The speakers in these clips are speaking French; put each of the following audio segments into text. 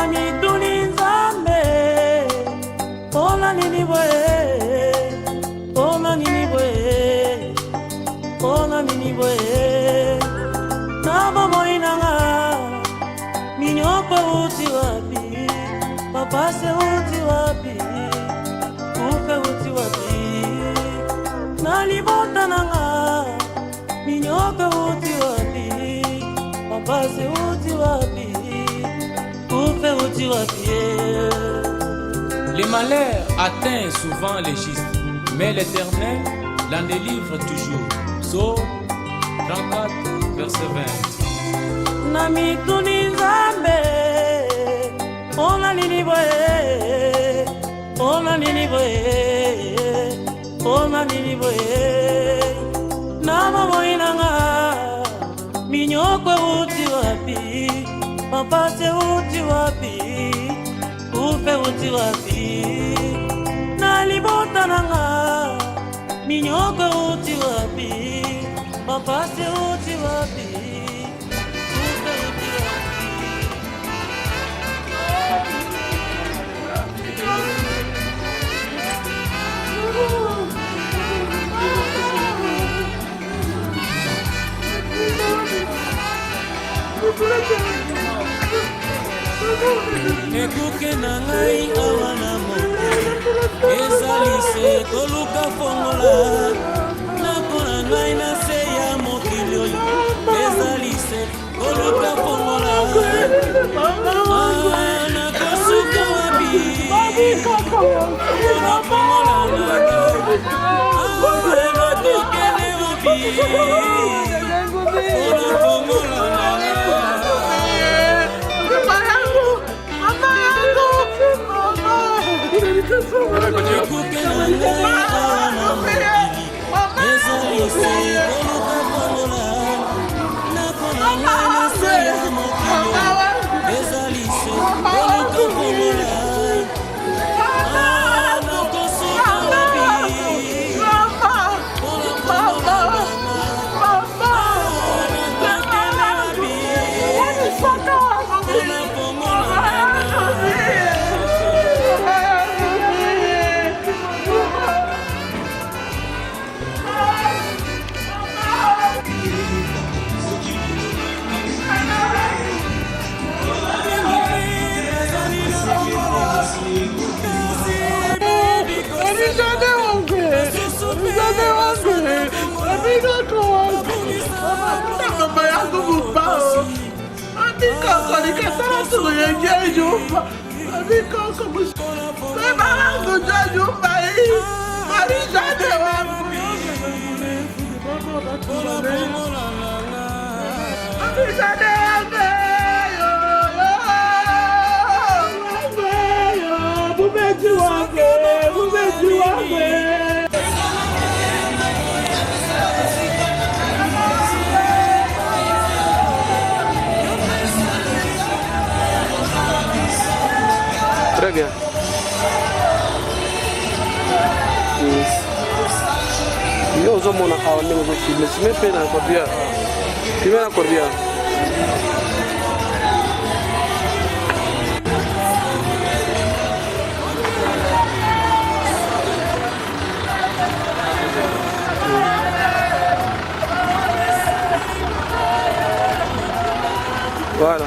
mituni nzambe pona nini boye pona nini boye pona nini boye na bomoi nanga minyoko uti wapi papa se uti wapi ufe uti wapi na libota nanga minyoko uti wapi papa se uti wapi ufe uti wapi. Les malheurs atteignent souvent les justes, mais l'Éternel l'en délivre toujours. Psaume 34, verset 20. Na mituni nzambe pona nini boye pona nini boye pona nini boye na bomoi nanga minyoko uti wapi papa se uti wapi ufe uti wapi na libota nanga minyoko uti wapi papa se uti wapi ufe uti wapi. Ekuke na ngai awa na moto ezali se koluka fongola nakona ngai na se ya mokili oyo ezali se koluka fongola nakosuka wapi kona fongola na ngai nakokende wapi kona fongola na ngai. Très bien. Yo zomo na kawan ni mo filme sime pe na korbia. Primera korbia. Voilà.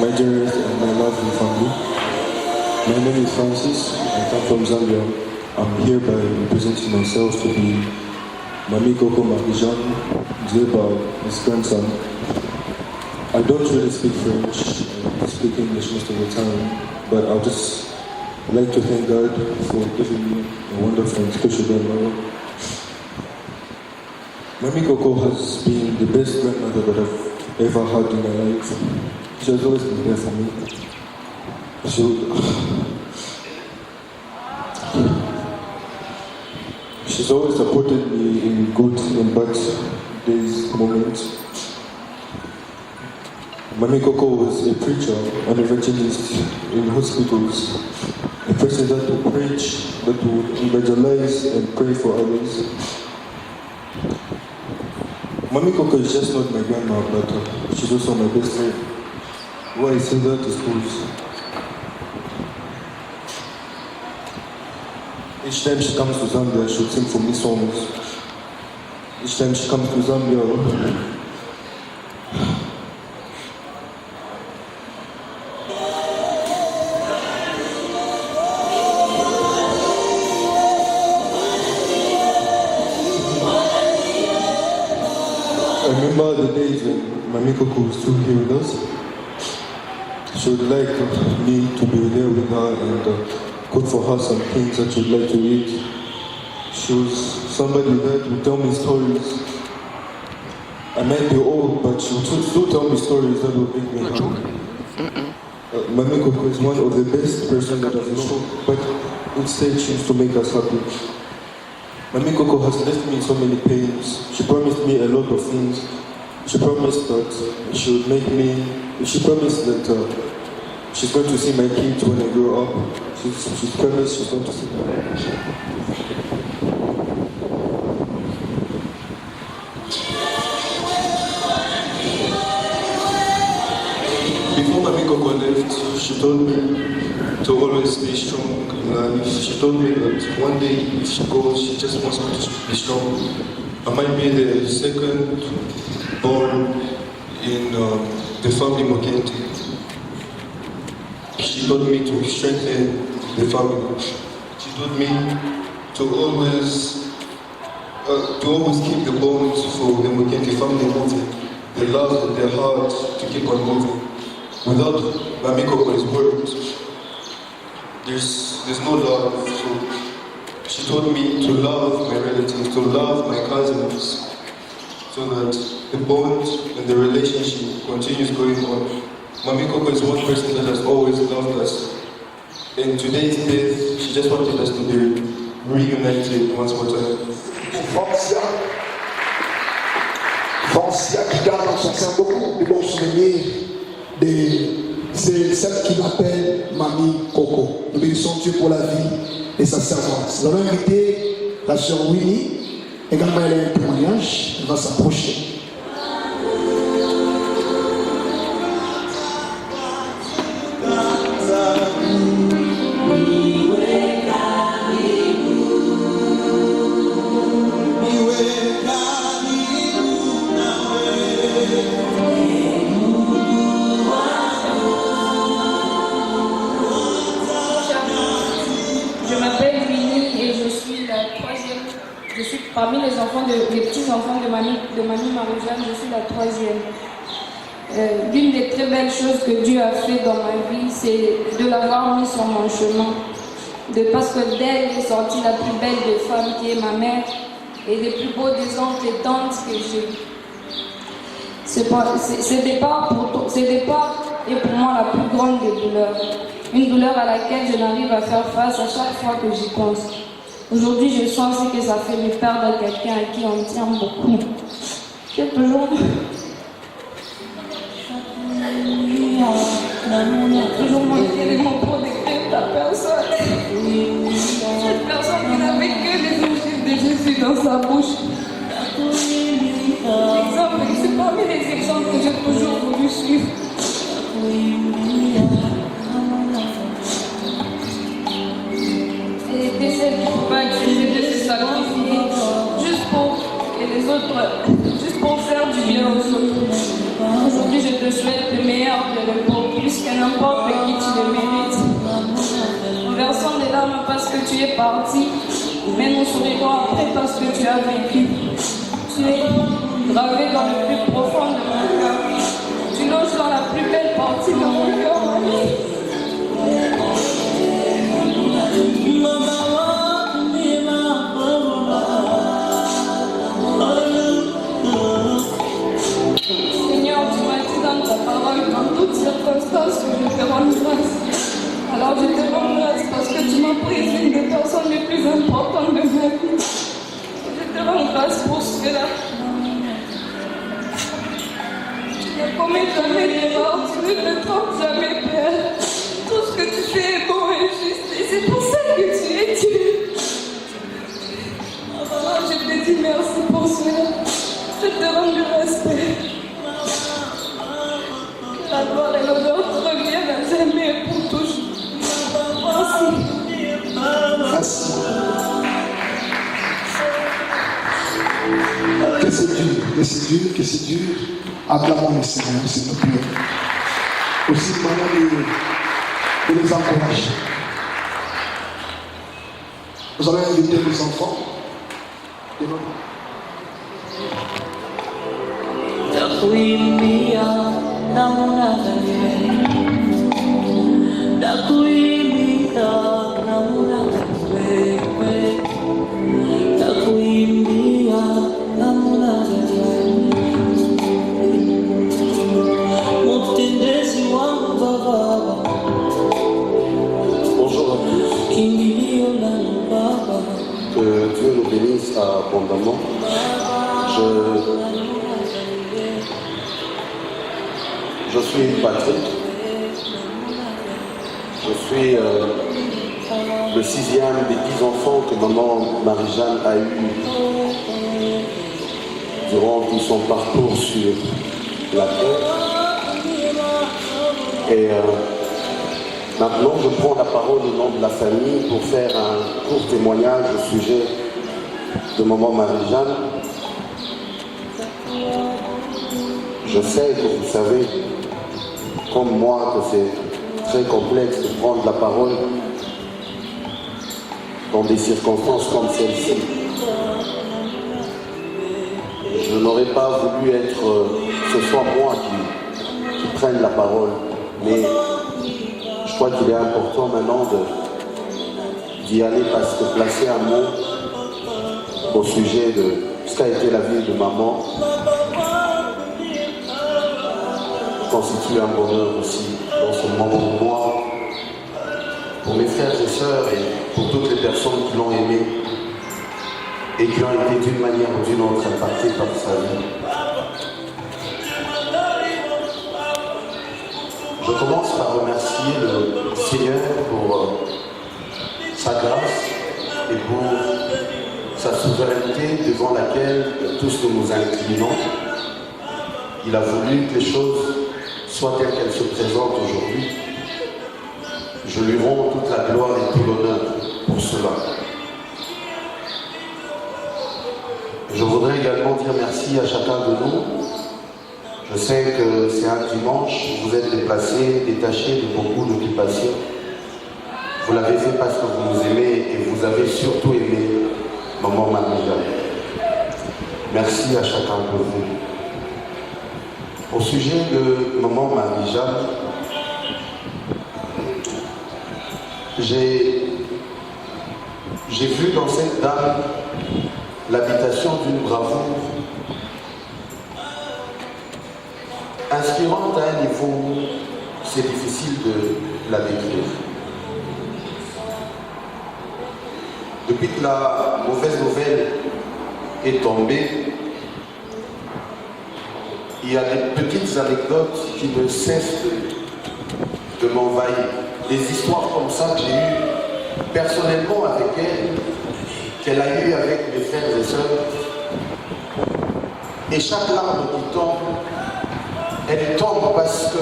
My dearest and my lovely family, my name is Francis. I come from Zambia. I'm hereby presenting myself to be Mami Coco Marijan Dzeba, his grandson. I don't really speak French, I speak English most of the time, but I'll just like to thank God for giving me a wonderful and special grandmother. Mami Coco has been the best grandmother that I've ever had in my life. She has always been there for me. She's always supported me in good and bad days, moments. Mami Coco was a preacher, an evangelist in hospitals, a person that would preach, that would evangelize and pray for others. Mami Coco is just not my grandma, but she's also my best friend. Why I say that is because each time she comes to Zambia, she would sing for me songs. Each time she comes to Zambia, I remember the days when Mami Coco was still here with us. She would like me to be there with her and cook for her some things that she would like to eat. She was somebody that would tell me stories. I might be old, but she would still tell me stories that would make me happy. Mami Coco is one of the best persons that I've known, but instead she used to make us happy. Mami Coco has left me in so many pains. She promised me a lot of things. She promised that she would make me, she promised that she's going to see my kids when I grow up. She's promised she's going to see them. Before Mami Coco left, she told me to always stay strong in life. She told me that one day if she goes, she just wants me to be strong. I might be the second born in the family Mokente. She told me to strengthen the family. She told me to always keep the bonds for the Mokente family moving, the love in their heart to keep on moving. Without Mami Coco's words, there's no love. So she told me to love my relatives, to love my cousins, so that the bond and the relationship continues going on. Mami Coco is one person that has always loved us. In today's death, she just wanted us to be reunited once more time. Francia qui garde dans son sein beaucoup de bons souvenirs c'est celle qui m'appelle Mami Coco. Nous bénissons Dieu pour la vie et sa servante. Nous allons inviter la sœur Winnie. Également, elle a un témoignage. Elle va s'approcher. Parmi les petits-enfants de Mami Marijan, je suis la troisième. L'une des très belles choses que Dieu a fait dans ma vie, c'est de l'avoir mis sur mon chemin. Parce que d'elle est sortie la plus belle des femmes qui est ma mère et les plus beaux des oncles et tantes que j'ai. Ce départ est pour moi la plus grande des douleurs. Une douleur à laquelle je n'arrive à faire face à chaque fois que j'y pense. Aujourd'hui, je sens aussi que ça fait me perdre quelqu'un à qui on tient beaucoup. J'ai toujours manqué les mots pour décrire ta personne. Cette personne qui n'avait que les ogives de Jésus dans sa bouche. C'est parmi les exemples que j'ai toujours voulu suivre. Et celle qui ne peut pas accepter de se sacrifier juste pour faire du bien aux autres. Aujourd'hui, je te souhaite le meilleur de repos, plus que n'importe qui tu le mérites. En versant des larmes parce que que tu es parti, mais nous sourirons après parce que tu as vécu. Tu es gravé dans le plus profond de mon cœur. Tu loges dans la plus belle partie de mon cœur, mamie. Seigneur, tu m'as dit dans ta parole, dans toutes circonstances, que je te rends grâce. Alors je te rends grâce parce que tu m'as pris une des personnes les plus importantes de ma vie. Je te rends grâce pour cela. Tu ne commets jamais d'erreur, tu ne te trompes jamais, Père. Tout ce que tu fais est bon et juste, et c'est pour ça que tu es Dieu. Alors je te dis merci pour cela. Je te rends grâce, Père. Que la gloire et l'honneur te reviennent à jamais et pour toujours. Merci. Que c'est dur. Acclamons le Seigneur, s'il nous plaît. Aussi, maintenant, de les encourager. Nous allons inviter les enfants. Bonjour à tous. Que Dieu nous bénisse abondamment. Je suis Patrick. Je suis le 6e des 10 enfants que maman Marie-Jeanne a eu durant tout son parcours sur la terre. Et maintenant, je prends la parole au nom de la famille pour faire un court témoignage au sujet de maman Marie-Jeanne. Je sais que vous savez, comme moi, que c'est très complexe de prendre la parole dans des circonstances comme celle-ci. Je n'aurais pas voulu être ce soit moi qui prenne la parole, mais je crois qu'il est important maintenant d'y aller parce que placer un mot au sujet de ce qu'a été la vie de maman constitue un bonheur aussi, non seulement pour moi, pour mes frères et sœurs et pour toutes les personnes qui l'ont aimé et qui ont été d'une manière ou d'une autre impactées par sa vie. Je commence par remercier le Seigneur pour sa grâce et pour sa souveraineté devant laquelle tous nous nous inclinons. Il a voulu que les choses soient telles qu'elles se présentent aujourd'hui. Je lui rends toute la gloire et tout l'honneur pour cela. Je voudrais également dire merci à chacun de nous. Je sais que c'est un dimanche, vous êtes déplacés, détachés de beaucoup d'occupations. Vous l'avez fait parce que vous nous aimez et vous avez surtout aimé maman Marie-Jeanne. Merci à chacun de vous. Au sujet de maman Marie-Jeanne, j'ai vu dans cette dame l'habitation d'une bravoure inspirante à un niveau, c'est difficile de la décrire. Depuis que la mauvaise nouvelle est tombée, il y a des petites anecdotes qui ne cessent de m'envahir. Des histoires comme ça que j'ai eues personnellement avec elle, qu'elle a eues avec mes frères et sœurs. Et chaque larme qui tombe, elle tombe parce que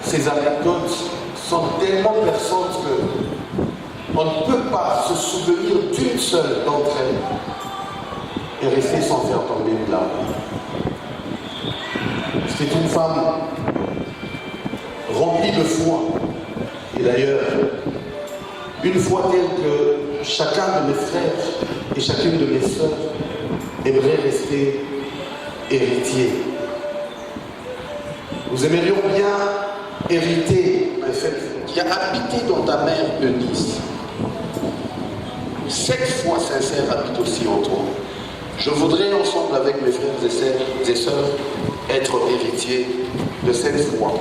ces anecdotes sont tellement perçantes qu'on ne peut pas se souvenir d'une seule d'entre elles et rester sans faire tomber une larme. C'était une femme remplie de foi et d'ailleurs une foi telle que chacun de mes frères et chacune de mes sœurs aimerait rester héritier. Nous aimerions bien hériter le fait qui a habité dans ta mère Eunice. Cette foi sincère habite aussi en toi. Je voudrais ensemble avec mes frères et sœurs être héritiers de cette foi.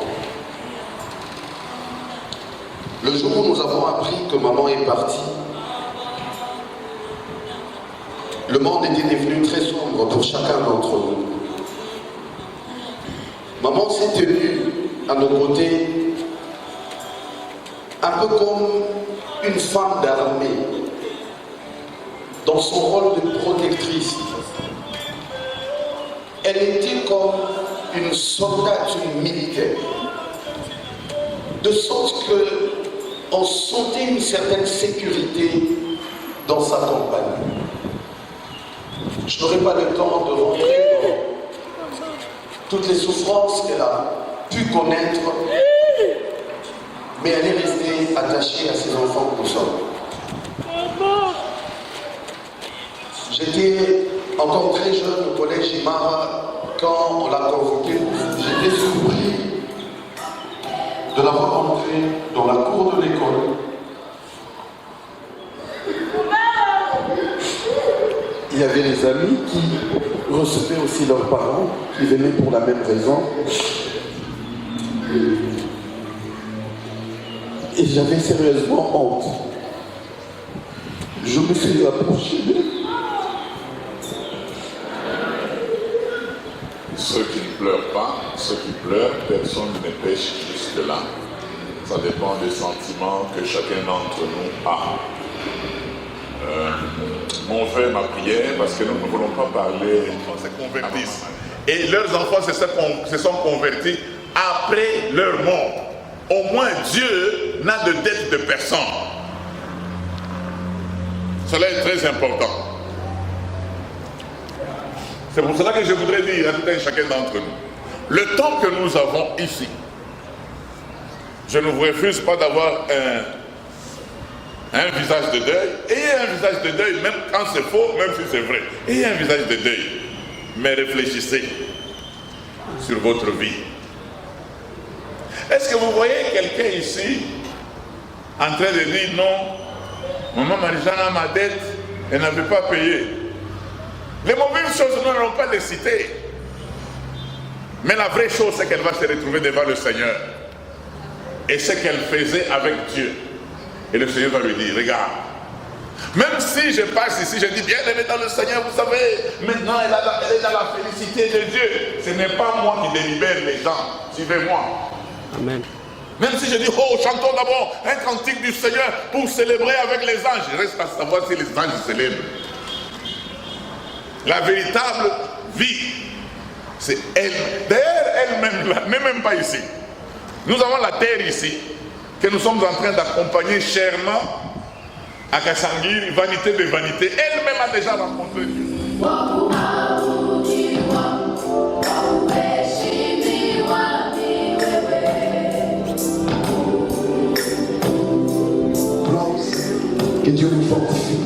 Le jour où nous avons appris que maman est partie, le monde était devenu très sombre pour chacun d'entre nous. Maman s'est tenue à nos côtés un peu comme une femme d'armée, dans son rôle de protectrice. Elle était comme une soldate, une militaire, de sorte qu'on sentait une certaine sécurité dans sa compagnie. Je n'aurai pas le temps de rentrer dans toutes les souffrances qu'elle a pu connaître, mais elle est restée attachée à ses enfants que nous sommes. J'étais encore très jeune au collège Imara quand on l'a convoquée. J'étais surpris de la voir entrer dans la cour de l'école. Il y avait les amis qui recevaient aussi leurs parents, qui venaient pour la même raison. Et j'avais sérieusement honte. Je me suis approché d'eux. Ceux qui ne pleurent pas, ceux qui pleurent, personne ne pêche jusque-là. Ça dépend des sentiments que chacun d'entre nous a. On fait ma prière parce que nous ne voulons pas parler. Ils se convertissent. Et leurs enfants se sont convertis après leur mort. Au moins Dieu n'a de dette de personne. Cela est très important. C'est pour cela que je voudrais dire à tout un chacun d'entre nous, le temps que nous avons ici, je ne vous refuse pas d'avoir un visage de deuil, ayez un visage de deuil, même quand c'est faux, même si c'est vrai, ayez un visage de deuil, mais réfléchissez sur votre vie. Est-ce que vous voyez quelqu'un ici en train de dire non, maman Marie-Jeanne a ma dette, elle n'avait pas payé? Les mauvaises choses, nous n'allons pas les citer. Mais la vraie chose, c'est qu'elle va se retrouver devant le Seigneur. Et ce qu'elle faisait avec Dieu. Et le Seigneur va lui dire, regarde, même si je passe ici, je dis, bien aimé dans le Seigneur, vous savez, maintenant elle est dans la félicité de Dieu. Ce n'est pas moi qui délibère les gens, suivez-moi. Amen. Même si je dis, oh, chantons d'abord un cantique du Seigneur pour célébrer avec les anges. Il reste à savoir si les anges célèbrent. La véritable vie, c'est elle. D'ailleurs, elle-même, n'est même pas ici. Nous avons la terre ici, que nous sommes en train d'accompagner chèrement à Kassangiri, vanité de vanité. Elle-même a déjà rencontré Dieu. Que Dieu nous fortifie.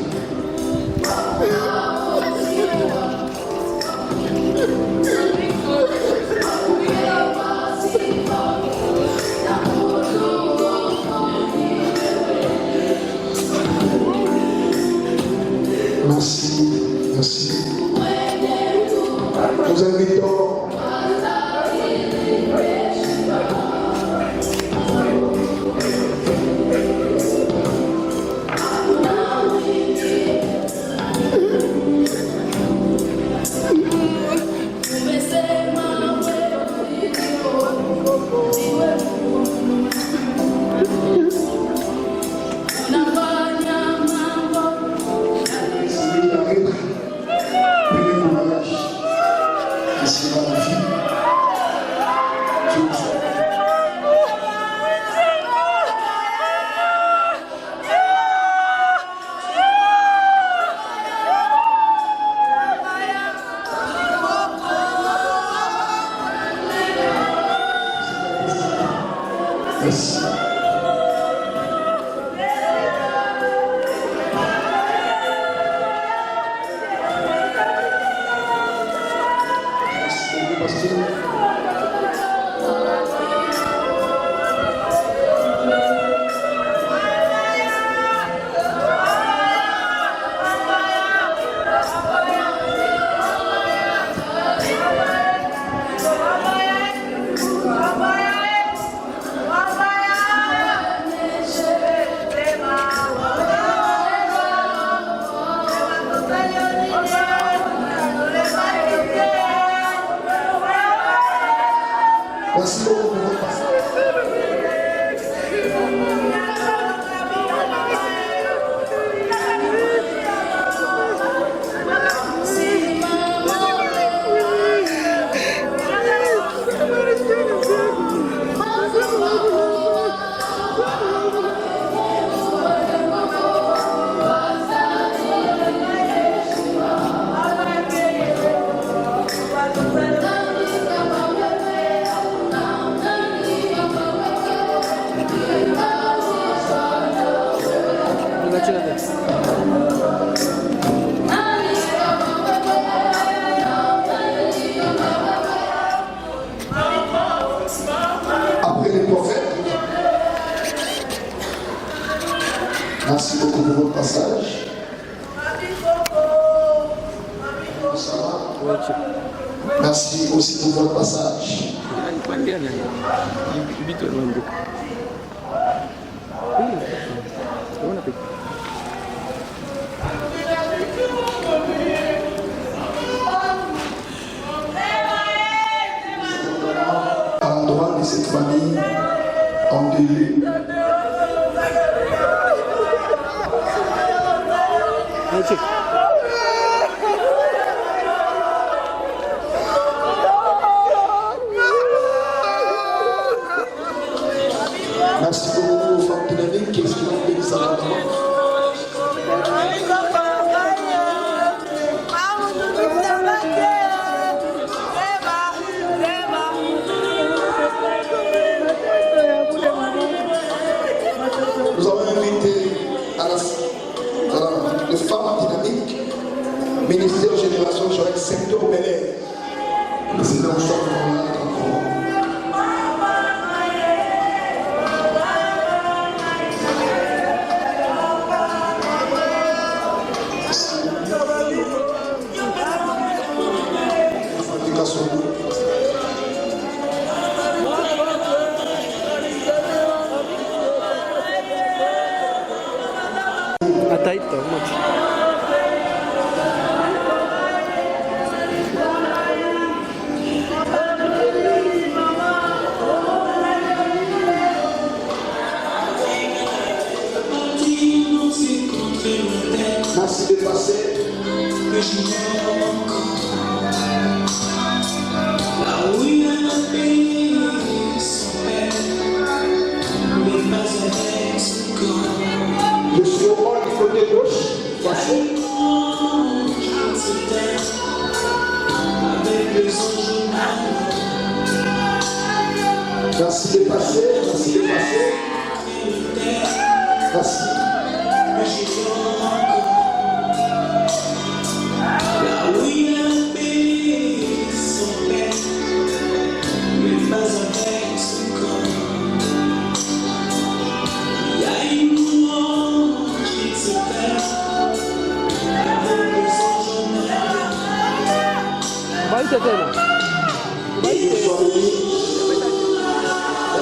Merci, merci. Nous invitons Merci. Merci beaucoup pour votre passage. Merci aussi pour votre passage. À l'endroit de cette famille endeuillée. Merci beaucoup aux femmes dynamiques qui ont béni sa maman. Nous avons invité les femmes dynamiques, ministère Génération Joël, secteur Bel Air. C'est là où nous sommes là. Merci de passer. Je suis au bord du côté gauche. Passez. Merci de passer. Merci de passer. Merci.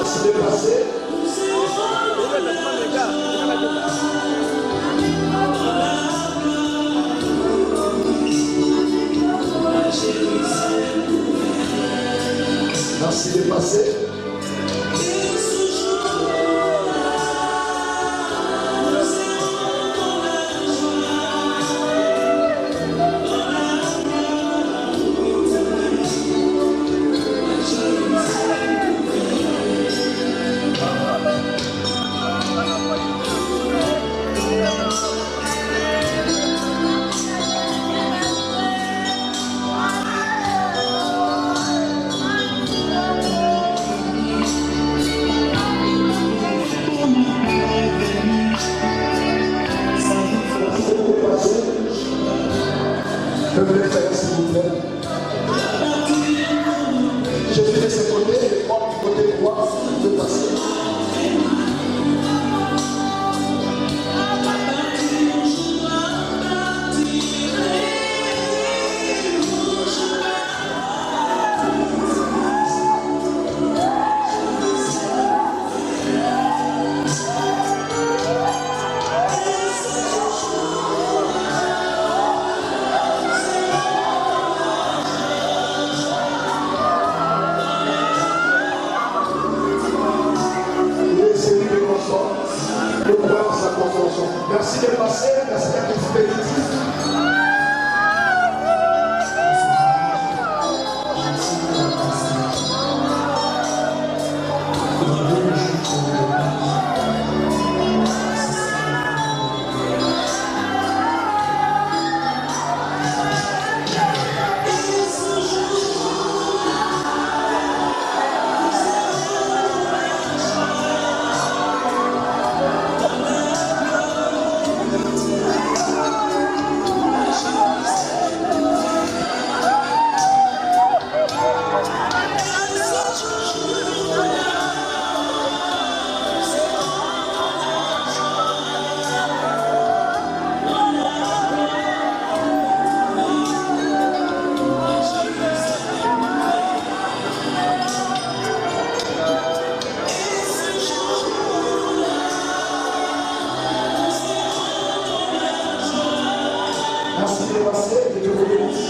Merci de passer. Merci de passer. Je suis de ce côté, et du côté droit, de passer. Merci de passer, merci d'être expéditif. passé, que Dieu vous bénisse.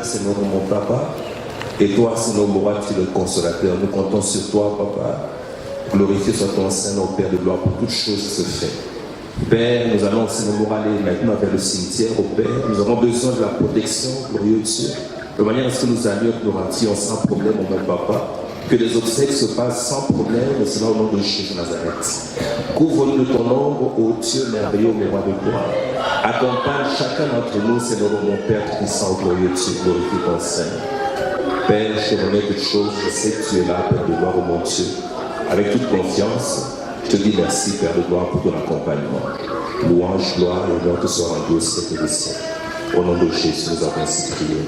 Seigneur mon papa, et toi, Seigneur tu le consolateur. Nous comptons sur toi, papa. Glorifié soit ton Seigneur, Père de gloire, pour toutes choses qui se fait. Père, nous allons, Seigneur, aller maintenant vers le cimetière, au Père. Nous avons besoin de la protection, glorieux Dieu, de manière à ce que nous allions, nous rendions sans problème, mon papa. Que les obsèques se passent sans problème, Seigneur, au nom de Jésus Nazareth. Couvre-nous de ton ombre, ô Dieu merveilleux, mais roi de gloire. Accompagne chacun d'entre nous, Seigneur, mon Père puissant, glorieux Dieu, glorifie ton Seigneur. Père, je remets toutes choses, je sais que tu es là, Père de gloire, ô mon Dieu. Avec toute confiance, je te dis merci, Père de gloire, pour ton accompagnement. Louange, gloire et honneur te soient rendus au siècle des siècles. Au nom de Jésus, nous avons ainsi prié.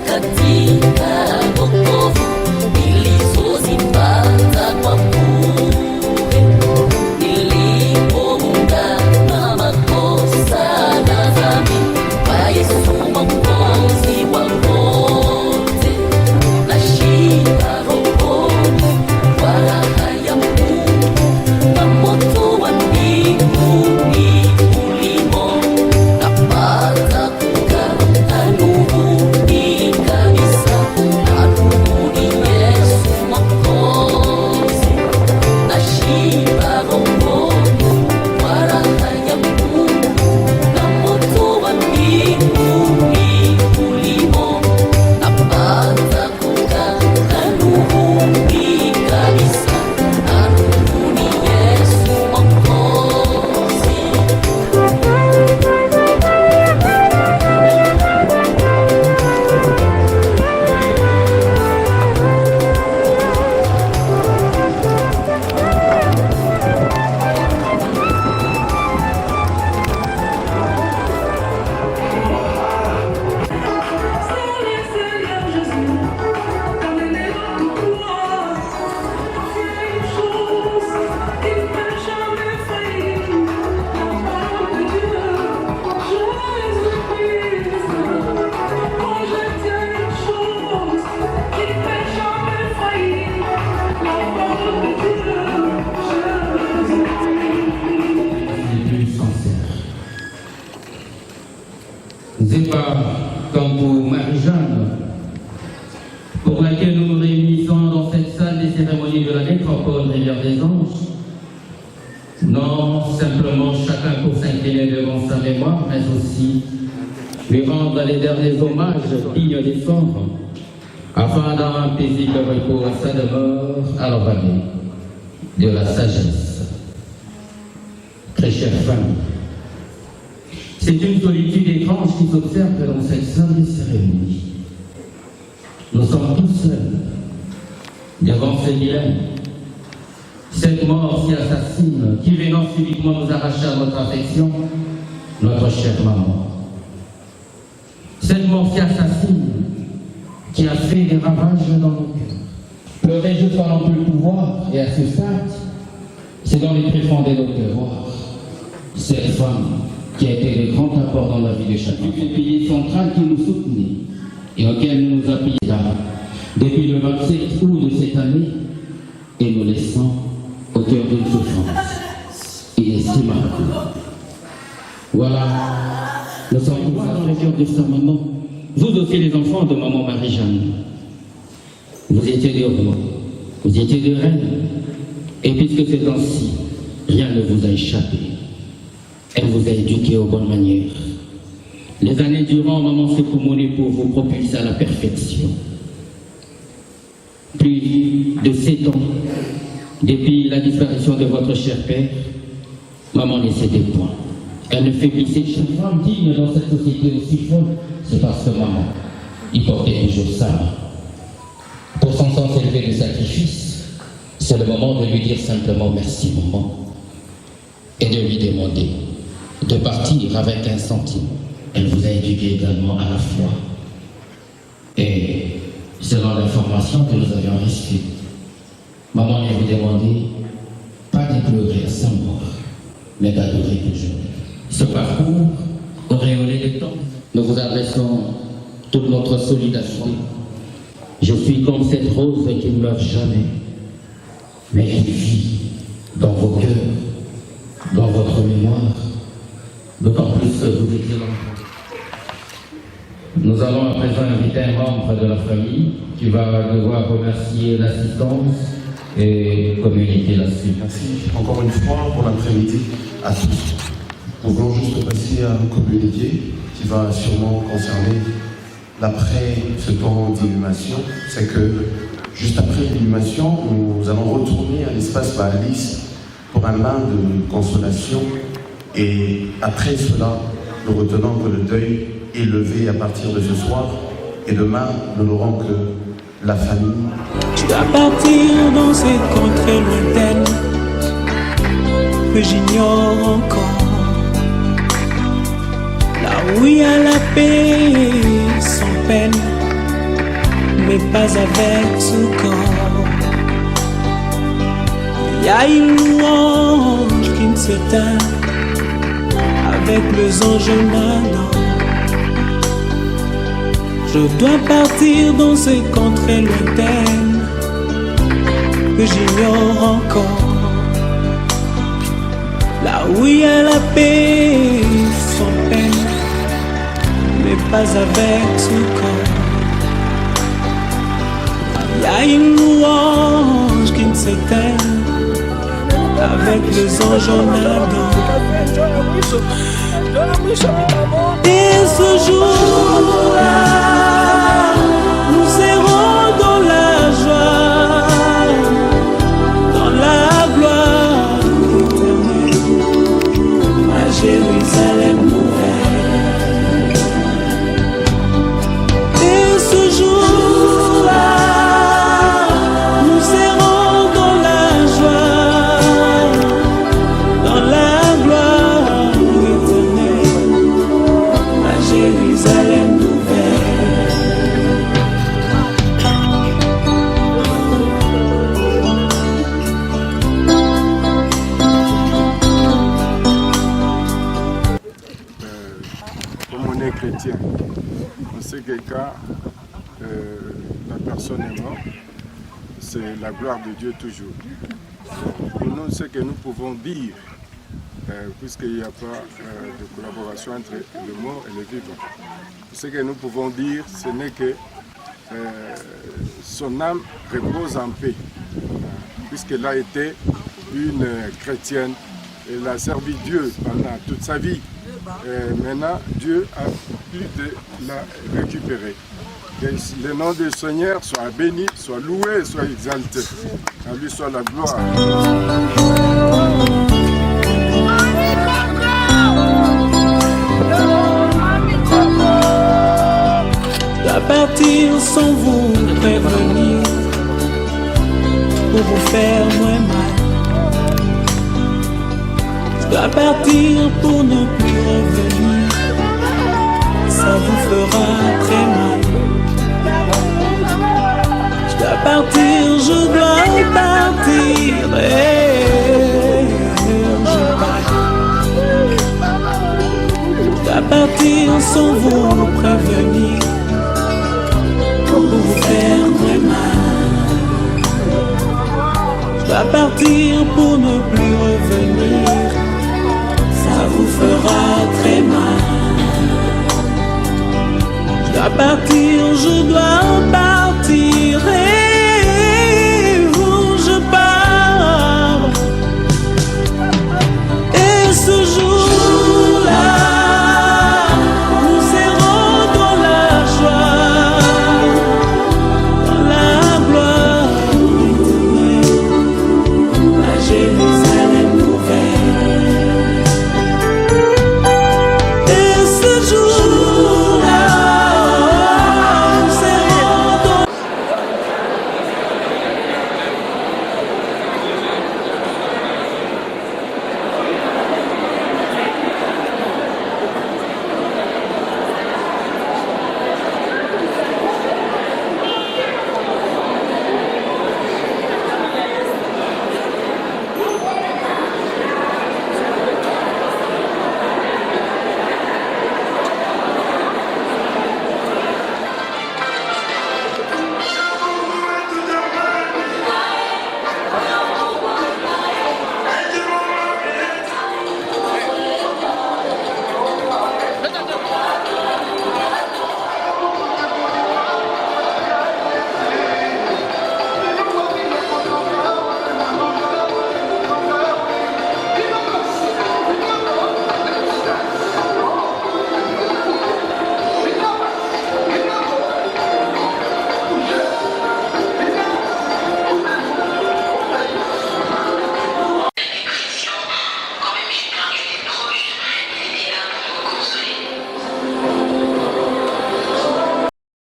Katika wokovu nilizo cérémonie de la nécropole Rivière des Anges. Non simplement chacun pour s'incliner devant sa mémoire, mais aussi lui rendre les derniers hommages dignes des cendres, afin d'avoir un paisible repos à sa demeure à l'orée de la sagesse. Très chère famille, c'est une solitude étrange qui s'observe dans cette sainte cérémonie. Nous sommes tous seuls devant ce dilemme. Cette mort si assassine qui venant subitement nous arracher à notre affection, notre chère maman. Cette mort si assassine qui a fait des ravages dans nos cœurs. Pleurer juste par l'ample pouvoir, et à ce stade, c'est dans les tréfonds de nos cœurs. Cette femme qui a été de grand apport dans la vie de chacun. Les piliers centrales qui nous soutenaient et auxquels nous nous appuyons depuis le 27 août de cette année, et nous laissons au cœur d'une souffrance inestimable. Voilà, nous sommes tous dans le cœur de sa maman. Vous aussi les enfants de maman Marie-Jeanne. Vous étiez des rois, vous étiez des reines, et puisque c'est ainsi, rien ne vous a échappé. Elle vous a éduqué aux bonnes manières. Les années durant, maman s'est promenée pour vous propulser à la perfection. Plus de 7 ans, depuis la disparition de votre cher père, maman ne cédait point. Elle ne faiblissait chaque femme digne dans cette société aussi folle, c'est parce que maman y portait toujours sa main. Pour son sens élevé de sacrifice, c'est le moment de lui dire simplement merci maman et de lui demander de partir avec un centime. Elle vous a éduqué également à la foi. Et selon l'information que nous avions reçue, maman vient vous demander pas de pleurer à sa mort, mais d'adorer toujours. Ce parcours, auréolé de temps, nous vous adressons toute notre solidarité. Je suis comme cette rose qui ne meurt jamais, mais qui vit dans vos cœurs, dans votre mémoire, d'autant plus que vous étiez l'enfant. Nous allons à présent inviter un membre de la famille qui va devoir remercier l'assistance et communiquer la suite. Merci encore une fois pour l'après-midi à tous. Nous voulons juste passer à un communiqué qui va sûrement concerner l'après ce temps d'inhumation. C'est que juste après l'inhumation, nous allons retourner à l'espace Bahalis pour un bain de consolation. Et après cela, nous retenons que le deuil est levé à partir de ce soir. Et demain, nous n'aurons que la famille. Tu vas partir dans ces contrées lointaines que j'ignore encore. Là où il y a la paix sans peine, mais pas avec ce corps. Il y a une louange qui ne s'éteint avec les anges manants. Je dois partir dans ces contrées lointaines que j'ignore encore. Là où il y a la paix sans peine, mais pas avec ce corps. Il y a une louange qui ne s'éteint avec les anges en ardent. Et ce jour-là, nous serons dans la joie, dans la gloire éternelle, à Jérusalem nouvelle. Et ce jour-là, nous serons dans la joie, dans la gloire éternelle, à Jérusalem nouvelle. Comme on est chrétien, on sait que quand la personne est morte, c'est la gloire de Dieu toujours. Pour nous, ce que nous pouvons dire, puisqu'il n'y a pas de collaboration entre le mort et le vivant, ce que nous pouvons dire, ce n'est que son âme repose en paix. puisqu'elle a été une chrétienne. Elle a servi Dieu pendant toute sa vie. Et maintenant, Dieu a pu de la récupérer. Que le nom du Seigneur soit béni, soit loué, soit exalté. À lui soit la gloire. Je dois partir sans vous prévenir, pour vous faire moins mal. Je dois partir pour ne plus revenir, ça vous fera très mal. Je dois partir, je dois partir, je dois partir sans vous prévenir, pour vous faire très mal. Je dois partir pour ne plus revenir, ça vous fera très mal. Je dois partir, je dois partir.